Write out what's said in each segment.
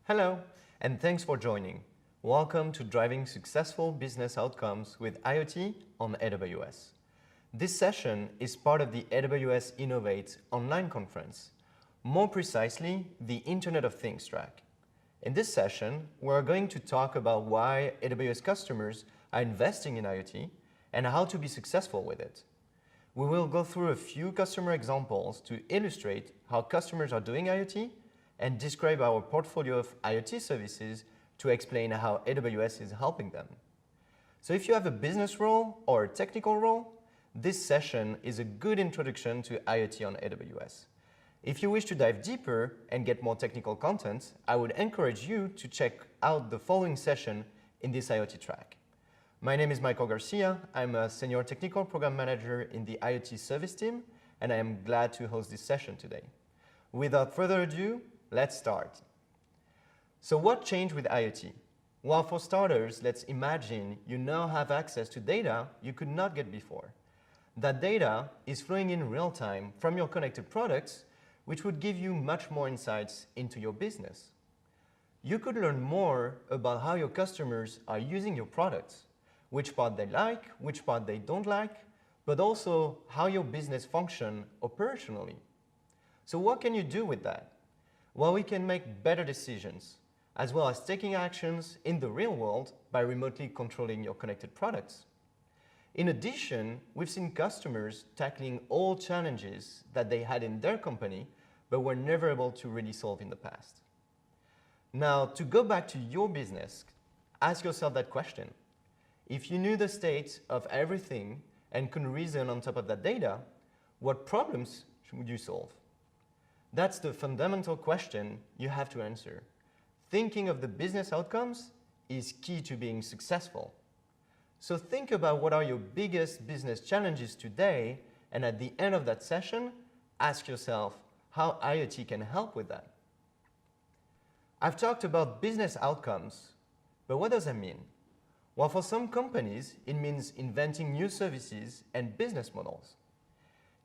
Hello, and thanks for joining. Welcome to Driving Successful Business Outcomes with IoT on AWS. This session is part of the AWS Innovate online conference, more precisely, the Internet of Things track. In this session, we're going to talk about why AWS customers are investing in IoT and how to be successful with it. We will go through a few customer examples to illustrate how customers are doing IoT and describe our portfolio of IoT services to explain how AWS is helping them. So if you have a business role or a technical role, this session is a good introduction to IoT on AWS. If you wish to dive deeper and get more technical content, I would encourage you to check out the following session in this IoT track. My name is Michael Garcia. I'm a Senior Technical Program Manager in the IoT service team, and I am glad to host this session today. Without further ado, let's start. So what changed with IoT? Well, for starters, let's imagine you now have access to data you could not get before. That data is flowing in real time from your connected products, which would give you much more insights into your business. You could learn more about how your customers are using your products, which part they like, which part they don't like, but also how your business functions operationally. So what can you do with that? Well, we can make better decisions, as well as taking actions in the real world by remotely controlling your connected products. In addition, we've seen customers tackling all challenges that they had in their company, but were never able to really solve in the past. Now, to go back to your business, ask yourself that question. If you knew the state of everything and could reason on top of that data, what problems would you solve? That's the fundamental question you have to answer. Thinking of the business outcomes is key to being successful. So think about what are your biggest business challenges today, and at the end of that session, ask yourself how IoT can help with that. I've talked about business outcomes, but what does that mean? Well, for some companies, it means inventing new services and business models.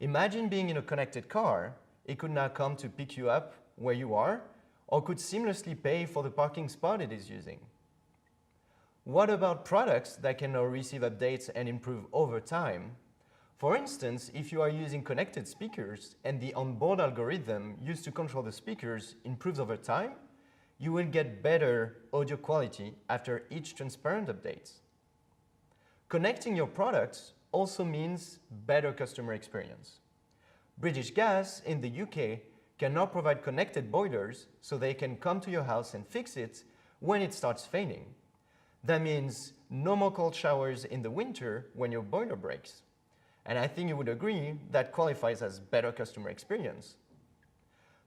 Imagine being in a connected car. It could now come to pick you up where you are, or could seamlessly pay for the parking spot it is using. What about products that can now receive updates and improve over time? For instance, if you are using connected speakers and the onboard algorithm used to control the speakers improves over time, you will get better audio quality after each transparent update. Connecting your products also means better customer experience. British Gas in the UK can now provide connected boilers so they can come to your house and fix it when it starts failing. That means no more cold showers in the winter when your boiler breaks. And I think you would agree that qualifies as better customer experience.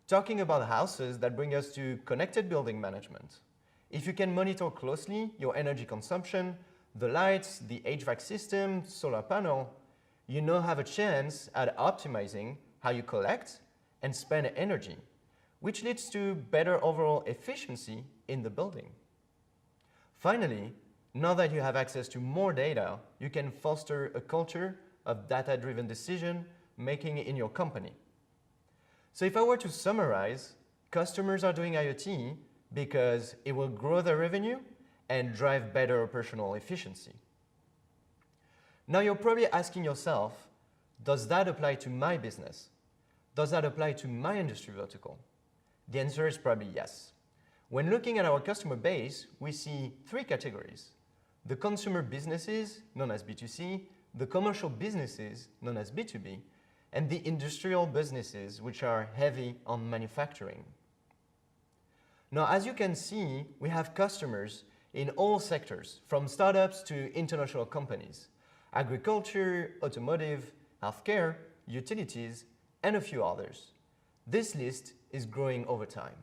Talking about houses, that brings us to connected building management. If you can monitor closely your energy consumption, the lights, the HVAC system, solar panel, you now have a chance at optimizing how you collect and spend energy, which leads to better overall efficiency in the building. Finally, now that you have access to more data, you can foster a culture of data-driven decision-making in your company. So if I were to summarize, customers are doing IoT because it will grow their revenue and drive better operational efficiency. Now you're probably asking yourself, does that apply to my business? Does that apply to my industry vertical? The answer is probably yes. When looking at our customer base, we see three categories: the consumer businesses, known as B2C, the commercial businesses, known as B2B, and the industrial businesses, which are heavy on manufacturing. Now, as you can see, we have customers in all sectors, from startups to international companies, agriculture, automotive, healthcare, utilities, and a few others. This list is growing over time.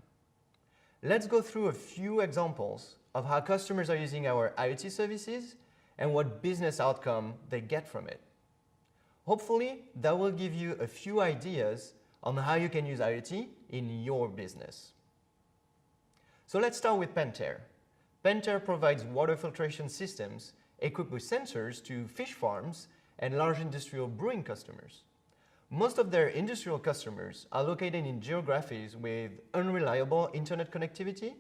Let's go through a few examples of how customers are using our IoT services and what business outcome they get from it. Hopefully, that will give you a few ideas on how you can use IoT in your business. So let's start with Pentair. Pentair provides water filtration systems equipped with sensors to fish farms and large industrial brewing customers. Most of their industrial customers are located in geographies with unreliable internet connectivity,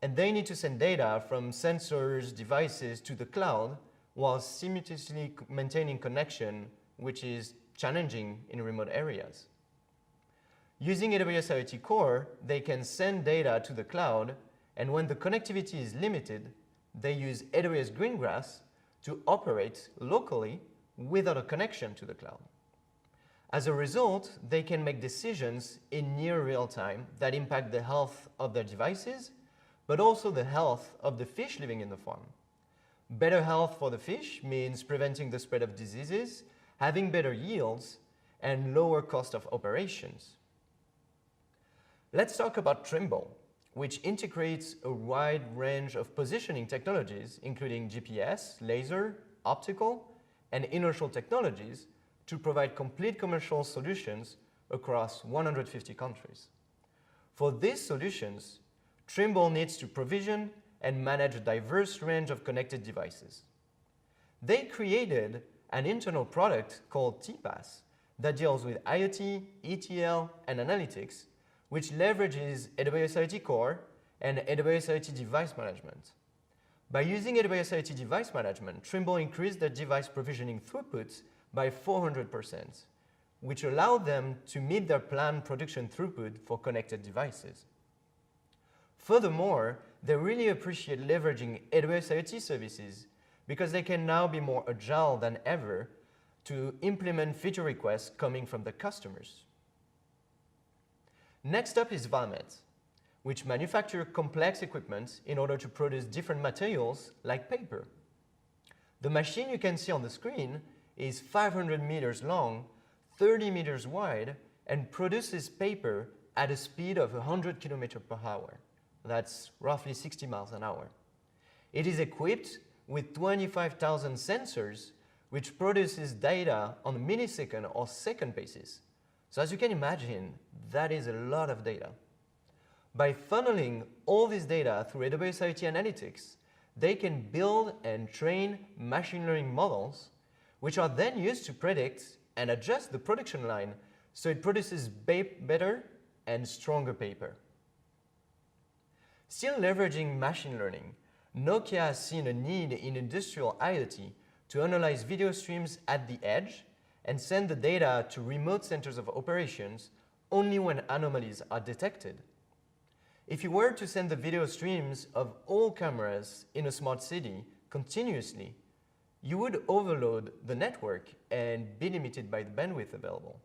and they need to send data from sensors, devices to the cloud while simultaneously maintaining connection, which is challenging in remote areas. Using AWS IoT Core, they can send data to the cloud, and when the connectivity is limited, they use AWS Greengrass to operate locally without a connection to the cloud. As a result, they can make decisions in near real time that impact the health of their devices, but also the health of the fish living in the farm. Better health for the fish means preventing the spread of diseases, having better yields, and lower cost of operations. Let's talk about Trimble, which integrates a wide range of positioning technologies, including GPS, laser, optical, and inertial technologies, to provide complete commercial solutions across 150 countries. For these solutions, Trimble needs to provision and manage a diverse range of connected devices. They created an internal product called TPaaS that deals with IoT, ETL, and analytics, which leverages AWS IoT Core and AWS IoT Device Management. By using AWS IoT Device Management, Trimble increased their device provisioning throughput by 400%, which allowed them to meet their planned production throughput for connected devices. Furthermore, they really appreciate leveraging AWS IoT services because they can now be more agile than ever to implement feature requests coming from the customers. Next up is Valmet, which manufactures complex equipment in order to produce different materials like paper. The machine you can see on the screen is 500 meters long, 30 meters wide, and produces paper at a speed of 100 kilometers per hour. That's roughly 60 miles an hour. It is equipped with 25,000 sensors, which produces data on a millisecond or second basis. So as you can imagine, that is a lot of data. By funneling all this data through AWS IoT Analytics, they can build and train machine learning models, which are then used to predict and adjust the production line so it produces better and stronger paper. Still leveraging machine learning, Nokia has seen a need in industrial IoT to analyze video streams at the edge and send the data to remote centers of operations only when anomalies are detected. If you were to send the video streams of all cameras in a smart city continuously, you would overload the network and be limited by the bandwidth available.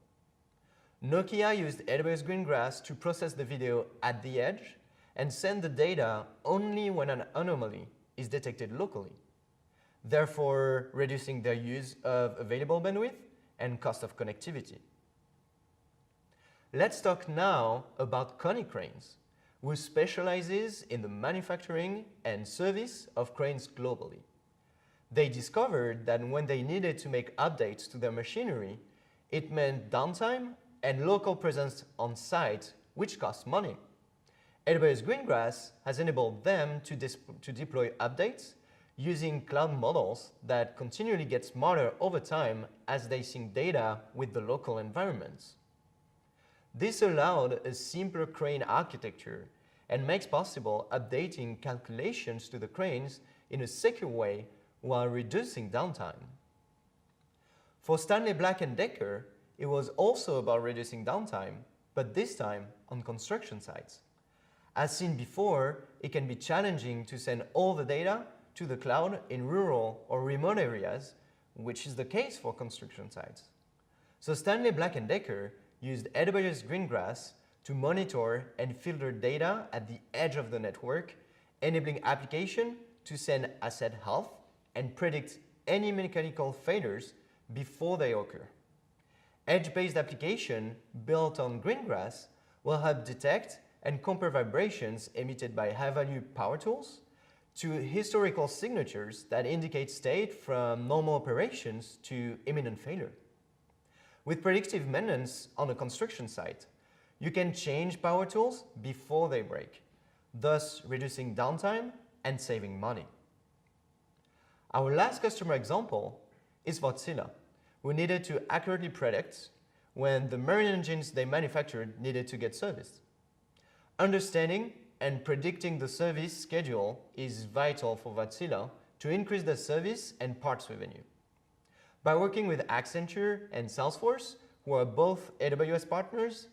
Nokia used AWS Greengrass to process the video at the edge and send the data only when an anomaly is detected locally, therefore reducing their use of available bandwidth and cost of connectivity. Let's talk now about Konecranes, who specializes in the manufacturing and service of cranes globally. They discovered that when they needed to make updates to their machinery, it meant downtime and local presence on site, which costs money. AWS Greengrass has enabled them to deploy updates using cloud models that continually get smarter over time as they sync data with the local environments. This allowed a simpler crane architecture and makes possible updating calculations to the cranes in a secure way while reducing downtime. For Stanley Black & Decker, it was also about reducing downtime, but this time on construction sites. As seen before, it can be challenging to send all the data to the cloud in rural or remote areas, which is the case for construction sites. So Stanley Black & Decker used AWS Greengrass to monitor and filter data at the edge of the network, enabling application to send asset health and predict any mechanical failures before they occur. Edge-based application built on Greengrass will help detect and compare vibrations emitted by high-value power tools to historical signatures that indicate state from normal operations to imminent failure. With predictive maintenance on a construction site, you can change power tools before they break, thus reducing downtime and saving money. Our last customer example is Sita, who needed to accurately predict when the marine engines they manufactured needed to get serviced. Understanding and predicting the service schedule is vital for Wärtsilä to increase their service and parts revenue. By working with Accenture and Salesforce, who are both AWS partners,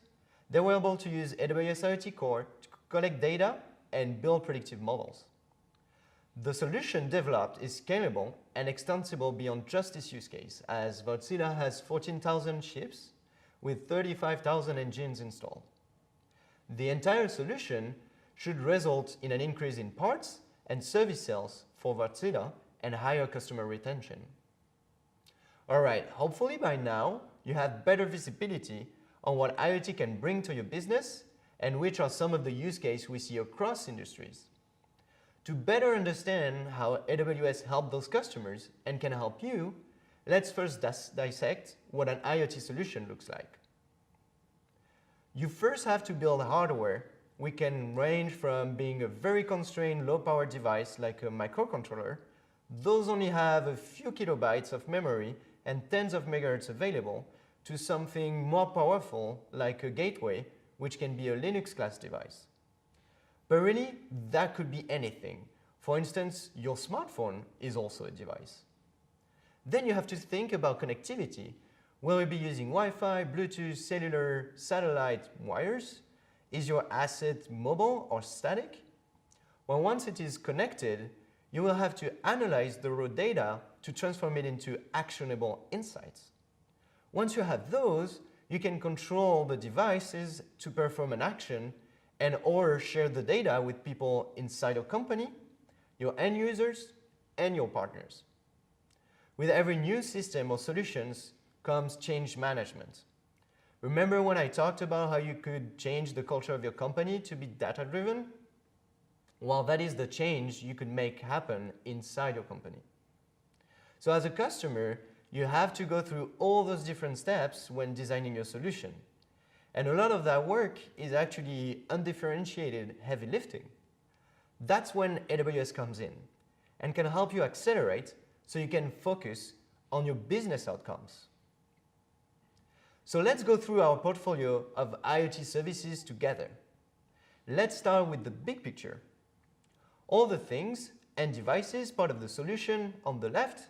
they were able to use AWS IoT Core to collect data and build predictive models. The solution developed is scalable and extensible beyond just this use case, as Wärtsilä has 14,000 ships with 35,000 engines installed. The entire solution should result in an increase in parts and service sales for Wärtsilä and higher customer retention. All right, hopefully by now you have better visibility on what IoT can bring to your business and which are some of the use cases we see across industries. To better understand how AWS helped those customers and can help you, let's first dissect what an IoT solution looks like. You first have to build hardware, which can range from being a very constrained low-power device like a microcontroller. Those only have a few kilobytes of memory and tens of megahertz available, to something more powerful like a gateway, which can be a Linux class device. But really, that could be anything. For instance, your smartphone is also a device. Then you have to think about connectivity. Will you be using Wi-Fi, Bluetooth, cellular, satellite, wires? Is your asset mobile or static? Well, once it is connected, you will have to analyze the raw data to transform it into actionable insights. Once you have those, you can control the devices to perform an action and or share the data with people inside your company, your end users, and your partners. With every new system or solutions comes change management. Remember when I talked about how you could change the culture of your company to be data-driven? Well, that is the change you could make happen inside your company. So as a customer, you have to go through all those different steps when designing your solution. And a lot of that work is actually undifferentiated heavy lifting. That's when AWS comes in and can help you accelerate so you can focus on your business outcomes. So let's go through our portfolio of IoT services together. Let's start with the big picture. All the things and devices part of the solution on the left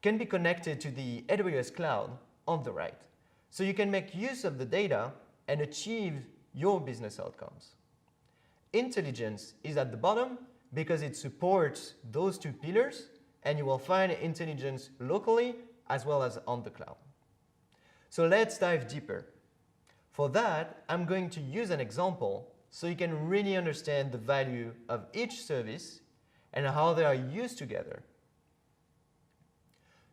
can be connected to the AWS cloud on the right, so you can make use of the data and achieve your business outcomes. Intelligence is at the bottom because it supports those two pillars, and you will find intelligence locally as well as on the cloud. So let's dive deeper. For that, I'm going to use an example so you can really understand the value of each service and how they are used together.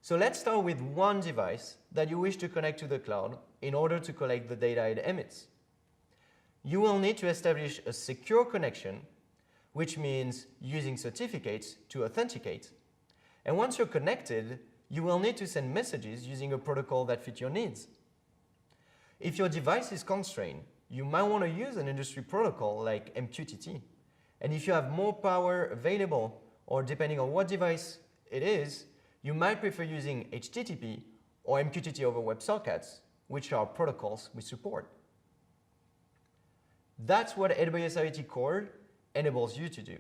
So let's start with one device that you wish to connect to the cloud in order to collect the data it emits. You will need to establish a secure connection, which means using certificates to authenticate. And once you're connected, you will need to send messages using a protocol that fits your needs. If your device is constrained, you might want to use an industry protocol like MQTT. And if you have more power available, or depending on what device it is, you might prefer using HTTP or MQTT over WebSockets, which are protocols we support. That's what AWS IoT Core enables you to do.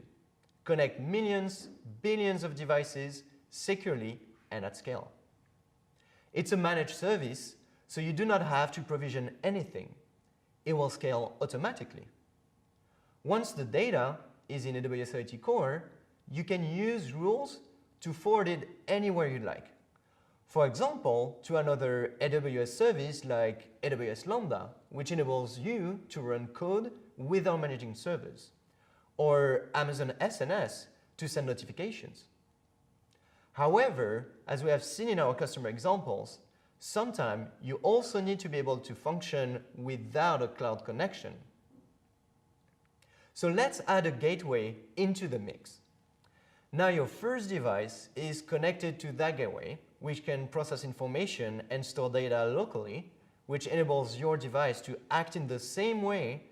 Connect millions, billions of devices securely and at scale. It's a managed service, so you do not have to provision anything. It will scale automatically. Once the data is in AWS IoT Core, you can use rules to forward it anywhere you like. For example, to another AWS service like AWS Lambda, which enables you to run code without managing servers, or Amazon SNS to send notifications. However, as we have seen in our customer examples, sometimes you also need to be able to function without a cloud connection. So let's add a gateway into the mix. Now your first device is connected to that gateway, which can process information and store data locally, which enables your device to act in the same way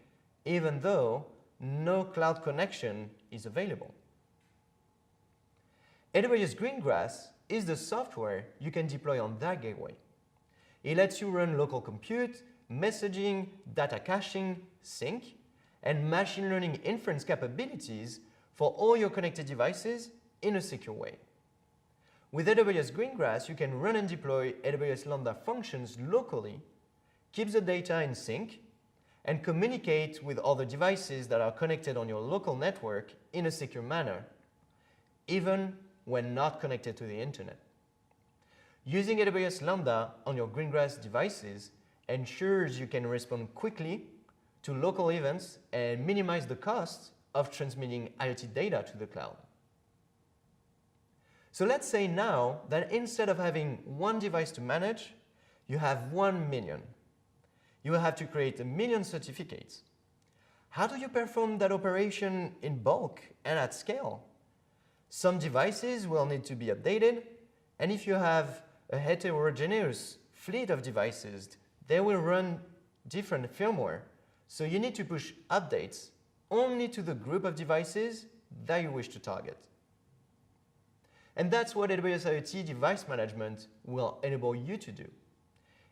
even though no cloud connection is available. AWS Greengrass is the software you can deploy on that gateway. It lets you run local compute, messaging, data caching, sync, and machine learning inference capabilities for all your connected devices in a secure way. With AWS Greengrass, you can run and deploy AWS Lambda functions locally, keep the data in sync, and communicate with other devices that are connected on your local network in a secure manner, even when not connected to the internet. Using AWS Lambda on your Greengrass devices ensures you can respond quickly to local events and minimize the cost of transmitting IoT data to the cloud. So let's say now that instead of having one device to manage, you have 1 million. You will have to create 1 million certificates. How do you perform that operation in bulk and at scale? Some devices will need to be updated, and if you have a heterogeneous fleet of devices, they will run different firmware, so you need to push updates only to the group of devices that you wish to target. And that's what AWS IoT device management will enable you to do.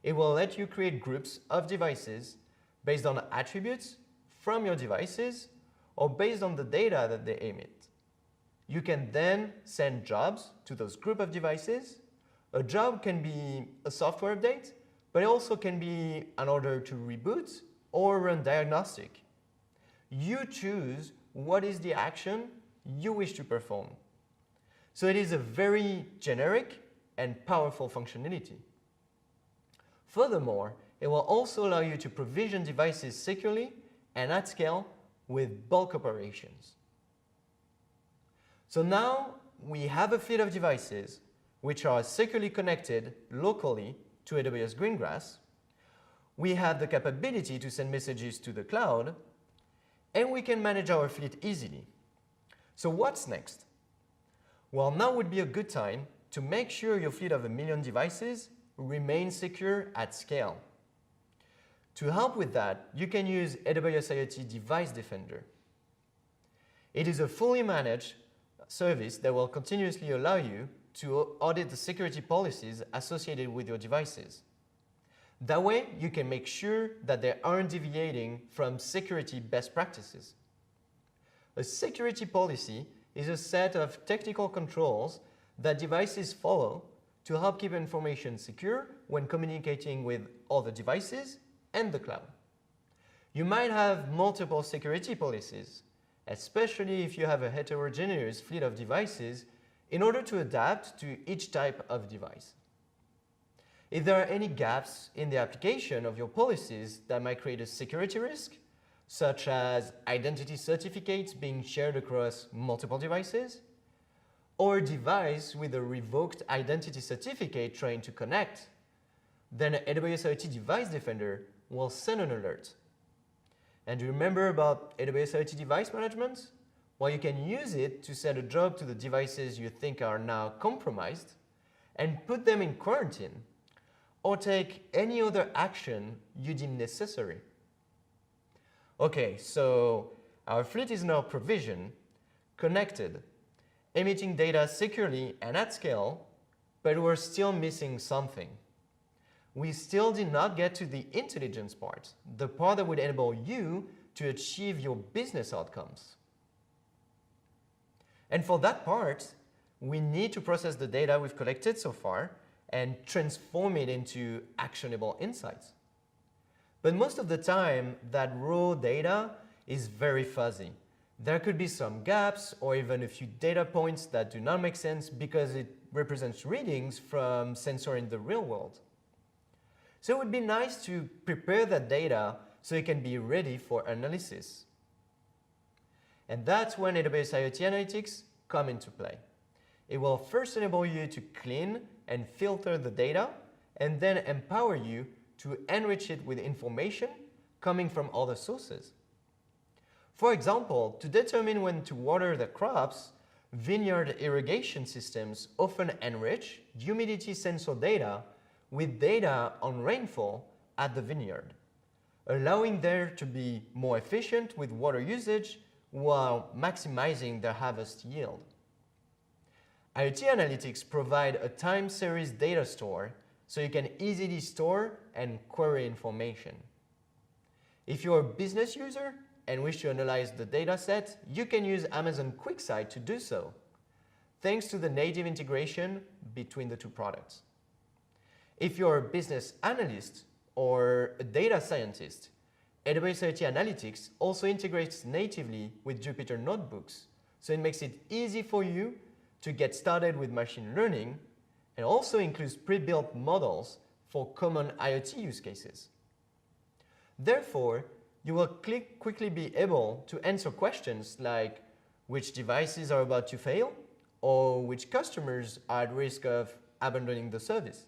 It will let you create groups of devices based on attributes from your devices or based on the data that they emit. You can then send jobs to those group of devices. A job can be a software update, but it also can be an order to reboot or run diagnostic. You choose what is the action you wish to perform. So it is a very generic and powerful functionality. Furthermore, it will also allow you to provision devices securely and at scale with bulk operations. So now we have a fleet of devices which are securely connected locally to AWS Greengrass. We have the capability to send messages to the cloud, and we can manage our fleet easily. So what's next? Well, now would be a good time to make sure your fleet of 1 million devices remains secure at scale. To help with that, you can use AWS IoT Device Defender. It is a fully managed service that will continuously allow you to audit the security policies associated with your devices. That way, you can make sure that they aren't deviating from security best practices. A security policy is a set of technical controls that devices follow to help keep information secure when communicating with other devices and the cloud. You might have multiple security policies, especially if you have a heterogeneous fleet of devices, in order to adapt to each type of device. If there are any gaps in the application of your policies that might create a security risk, such as identity certificates being shared across multiple devices, or a device with a revoked identity certificate trying to connect, then AWS IoT Device Defender will send an alert. And remember about AWS IoT device management? Well, you can use it to send a job to the devices you think are now compromised and put them in quarantine, or take any other action you deem necessary. Okay, so our fleet is now provisioned, connected, emitting data securely and at scale, but we're still missing something. We still did not get to the intelligence part, the part that would enable you to achieve your business outcomes. And for that part, we need to process the data we've collected so far and transform it into actionable insights. But most of the time, that raw data is very fuzzy. There could be some gaps or even a few data points that do not make sense because it represents readings from sensors in the real world. So it would be nice to prepare that data so it can be ready for analysis. And that's when AWS IoT Analytics come into play. It will first enable you to clean and filter the data, and then empower you to enrich it with information coming from other sources. For example, to determine when to water the crops, vineyard irrigation systems often enrich humidity sensor data with data on rainfall at the vineyard, allowing them to be more efficient with water usage while maximizing their harvest yield. IoT Analytics provide a time series data store so you can easily store and query information. If you're a business user and wish to analyze the data set, you can use Amazon QuickSight to do so, thanks to the native integration between the two products. If you're a business analyst or a data scientist, AWS IoT Analytics also integrates natively with Jupyter Notebooks, so it makes it easy for you to get started with machine learning, and also includes pre-built models for common IoT use cases. Therefore, you will quickly be able to answer questions like which devices are about to fail, or which customers are at risk of abandoning the service.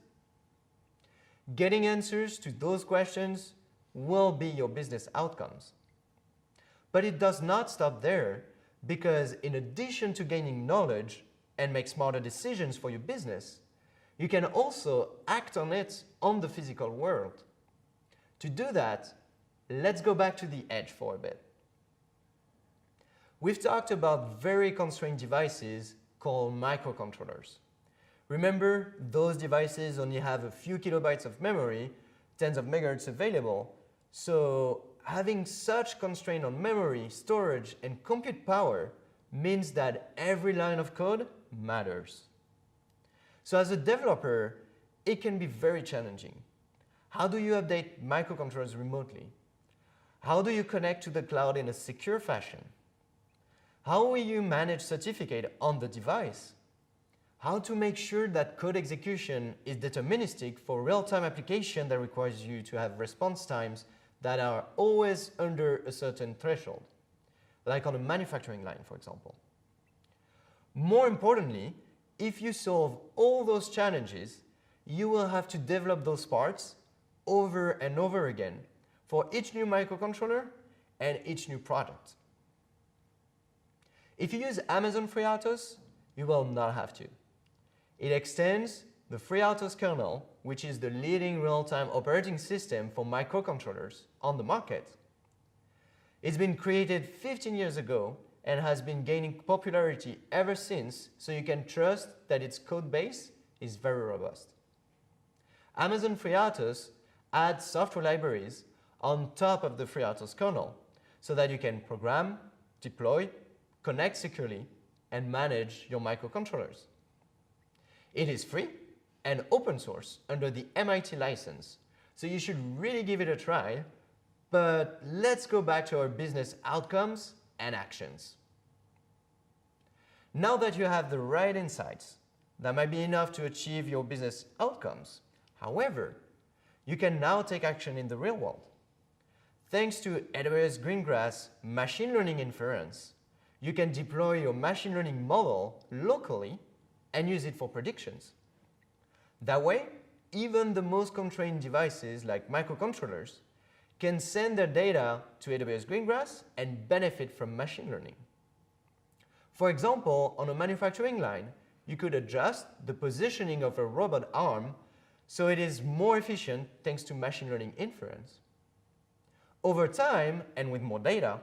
Getting answers to those questions will be your business outcomes. But it does not stop there, because in addition to gaining knowledge and make smarter decisions for your business, you can also act on it on the physical world. To do that, let's go back to the edge for a bit. We've talked about very constrained devices called microcontrollers. Remember, those devices only have a few kilobytes of memory, tens of megahertz available, so having such constraint on memory, storage, and compute power means that every line of code matters. So as a developer, it can be very challenging. How do you update microcontrollers remotely? How do you connect to the cloud in a secure fashion? How will you manage certificate on the device? How to make sure that code execution is deterministic for real-time application that requires you to have response times that are always under a certain threshold, like on a manufacturing line, for example. More importantly, if you solve all those challenges, you will have to develop those parts over and over again for each new microcontroller and each new product. If you use Amazon FreeRTOS, you will not have to. It extends the FreeRTOS kernel, which is the leading real-time operating system for microcontrollers on the market. It's been created 15 years ago and has been gaining popularity ever since, so you can trust that its code base is very robust. Amazon FreeRTOS adds software libraries on top of the FreeRTOS kernel so that you can program, deploy, connect securely, and manage your microcontrollers. It is free and open source under the MIT license, so you should really give it a try. But let's go back to our business outcomes and actions. Now that you have the right insights, that might be enough to achieve your business outcomes. However, you can now take action in the real world. Thanks to AWS Greengrass machine learning inference, you can deploy your machine learning model locally and use it for predictions. That way, even the most constrained devices like microcontrollers can send their data to AWS Greengrass and benefit from machine learning. For example, on a manufacturing line, you could adjust the positioning of a robot arm so it is more efficient thanks to machine learning inference. Over time, and with more data,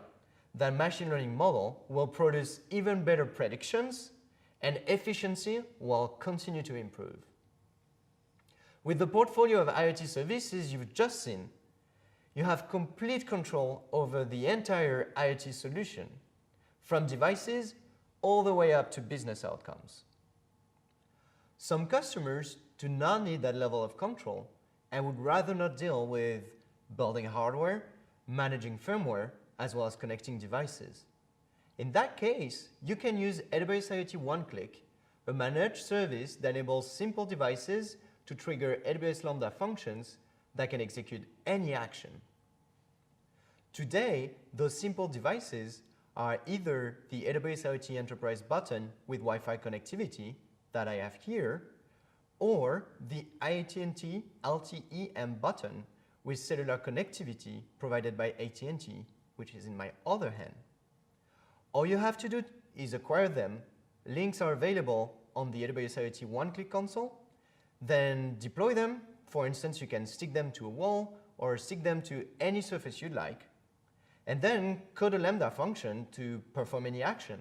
that machine learning model will produce even better predictions, and efficiency will continue to improve. With the portfolio of IoT services you've just seen, you have complete control over the entire IoT solution, from devices all the way up to business outcomes. Some customers do not need that level of control and would rather not deal with building hardware, managing firmware, as well as connecting devices. In that case, you can use AWS IoT OneClick, a managed service that enables simple devices to trigger AWS Lambda functions that can execute any action. Today, those simple devices are either the AWS IoT Enterprise button with Wi-Fi connectivity that I have here, or the AT&T LTE-M button with cellular connectivity provided by AT&T, which is in my other hand. All you have to do is acquire them. Links are available on the AWS IoT OneClick console. Then deploy them. For instance, you can stick them to a wall or stick them to any surface you'd like. And then code a Lambda function to perform any action.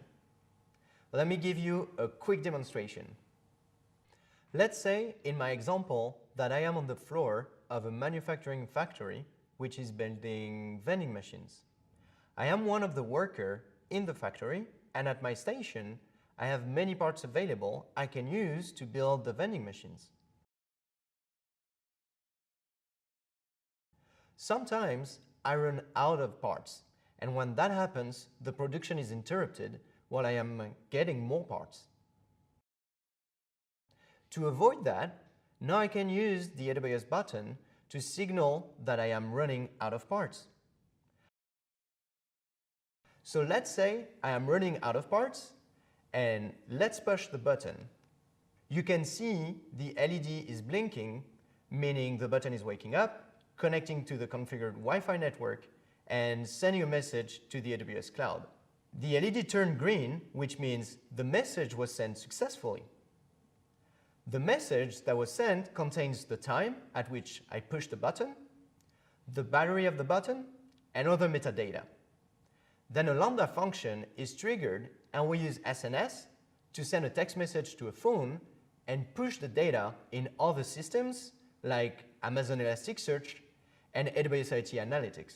Let me give you a quick demonstration. Let's say in my example that I am on the floor of a manufacturing factory which is building vending machines. I am one of the workers in the factory, and at my station, I have many parts available I can use to build the vending machines. Sometimes I run out of parts, and when that happens, the production is interrupted while I am getting more parts. To avoid that, now I can use the AWS button to signal that I am running out of parts. So let's say I am running out of parts, and let's push the button. You can see the LED is blinking, meaning the button is waking up, connecting to the configured Wi-Fi network, and sending a message to the AWS cloud. The LED turned green, which means the message was sent successfully. The message that was sent contains the time at which I pushed the button, the battery of the button, and other metadata. Then a Lambda function is triggered, and we use SNS to send a text message to a phone and push the data in other systems like Amazon Elasticsearch and AWS IoT Analytics.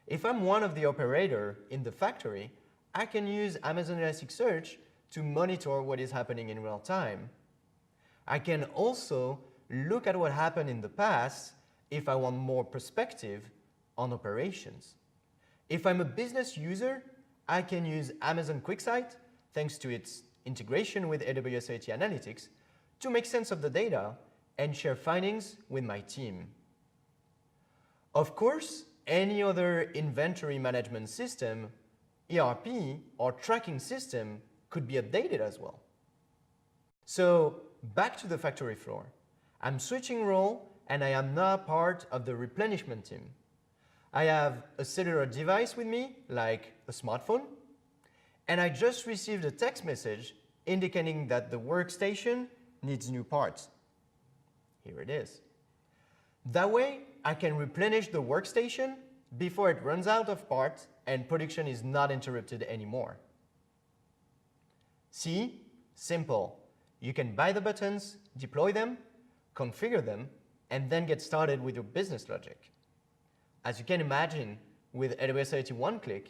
If I'm one of the operators in the factory, I can use Amazon Elasticsearch to monitor what is happening in real time. I can also look at what happened in the past if I want more perspective on operations. If I'm a business user, I can use Amazon QuickSight, thanks to its integration with AWS IoT Analytics, to make sense of the data and share findings with my team. Of course, any other inventory management system, ERP, or tracking system could be updated as well. So back to the factory floor. I'm switching role, and I am now part of the replenishment team. I have a cellular device with me, like a smartphone, and I just received a text message indicating that the workstation needs new parts. Here it is. That way, I can replenish the workstation before it runs out of parts and production is not interrupted anymore. See? Simple. You can buy the buttons, deploy them, configure them, and then get started with your business logic. As you can imagine, with AWS IoT OneClick,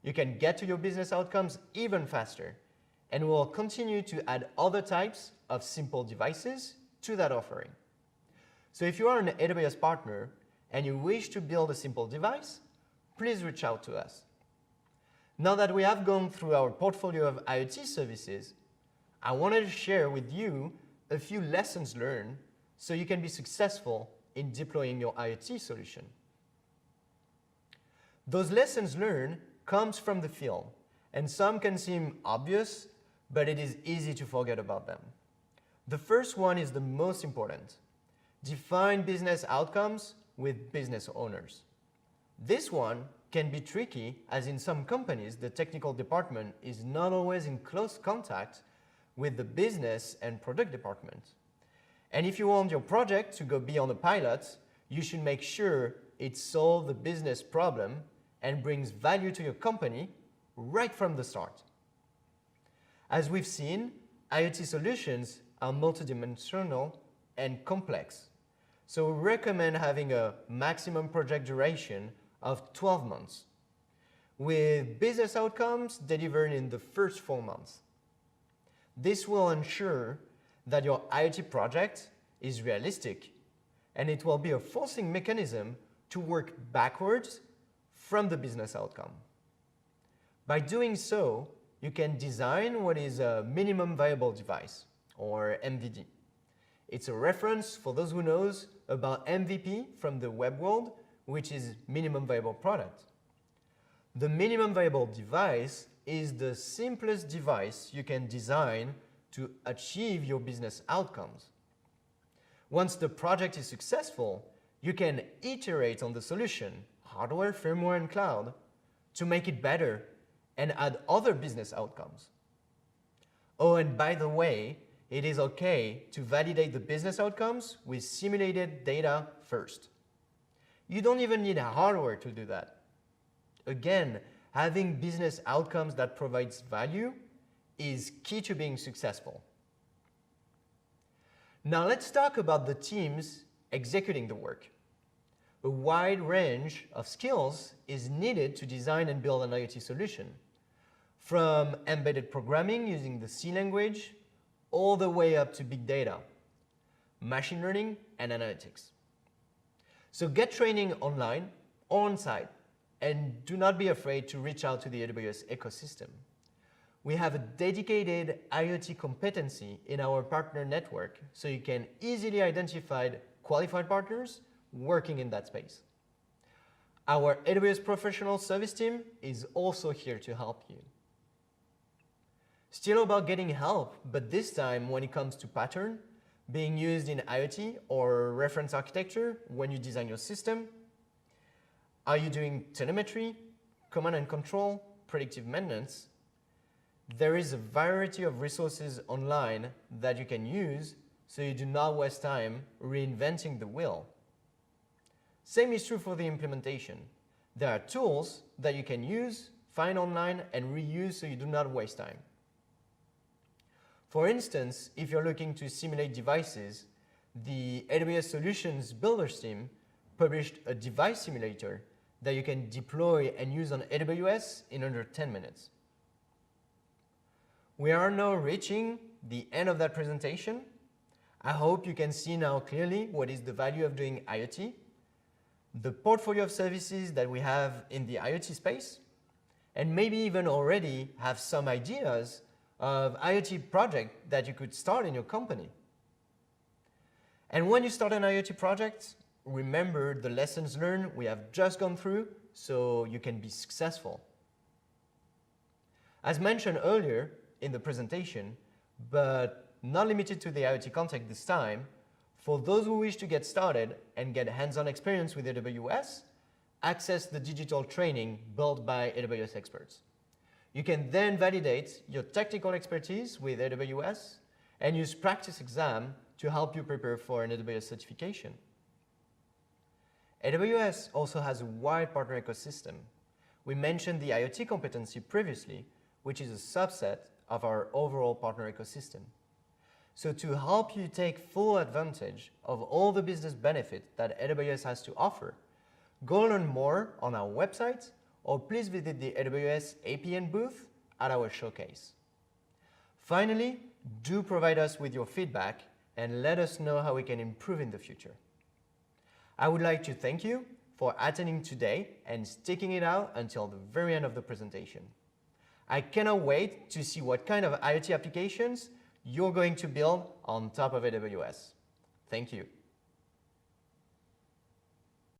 you can get to your business outcomes even faster, and we'll continue to add other types of simple devices to that offering. So if you are an AWS partner and you wish to build a simple device, please reach out to us. Now that we have gone through our portfolio of IoT services, I wanted to share with you a few lessons learned so you can be successful in deploying your IoT solution. Those lessons learned comes from the field, and some can seem obvious, but it is easy to forget about them. The first one is the most important. Define business outcomes with business owners. This one can be tricky, as in some companies, the technical department is not always in close contact with the business and product department. And if you want your project to go beyond a pilot, you should make sure it solves the business problem and brings value to your company right from the start. As we've seen, IoT solutions are multidimensional and complex. So we recommend having a maximum project duration of 12 months, with business outcomes delivered in the first 4 months. This will ensure that your IoT project is realistic, and it will be a forcing mechanism to work backwards from the business outcome. By doing so, you can design what is a minimum viable device, or MVD. It's a reference for those who knows about MVP from the web world, which is minimum viable product. The minimum viable device is the simplest device you can design to achieve your business outcomes. Once the project is successful, you can iterate on the solution, hardware, firmware, and cloud, to make it better and add other business outcomes. Oh, and by the way, it is okay to validate the business outcomes with simulated data first. You don't even need hardware to do that. Again, having business outcomes that provides value is key to being successful. Now let's talk about the teams executing the work. A wide range of skills is needed to design and build an IoT solution, from embedded programming using the C language all the way up to big data, machine learning, and analytics. So get training online or on-site, and do not be afraid to reach out to the AWS ecosystem. We have a dedicated IoT competency in our partner network, so you can easily identify qualified partners working in that space. Our AWS professional service team is also here to help you. Still about getting help, but this time when it comes to pattern being used in IoT or reference architecture when you design your system. Are you doing telemetry, command and control, predictive maintenance? There is a variety of resources online that you can use so you do not waste time reinventing the wheel. Same is true for the implementation. There are tools that you can use, find online, and reuse so you do not waste time. For instance, if you're looking to simulate devices, the AWS Solutions Builders team published a device simulator that you can deploy and use on AWS in under 10 minutes. We are now reaching the end of that presentation. I hope you can see now clearly what is the value of doing IoT, the portfolio of services that we have in the IoT space, and maybe even already have some ideas of IoT project that you could start in your company. And when you start an IoT project, remember the lessons learned we have just gone through so you can be successful. As mentioned earlier in the presentation, but not limited to the IoT context this time, for those who wish to get started and get hands-on experience with AWS, access the digital training built by AWS experts. You can then validate your technical expertise with AWS and use practice exam to help you prepare for an AWS certification. AWS also has a wide partner ecosystem. We mentioned the IoT competency previously, which is a subset of our overall partner ecosystem. So to help you take full advantage of all the business benefits that AWS has to offer, go learn more on our website or please visit the AWS APN booth at our showcase. Finally, do provide us with your feedback and let us know how we can improve in the future. I would like to thank you for attending today and sticking it out until the very end of the presentation. I cannot wait to see what kind of IoT applications you're going to build on top of AWS. Thank you.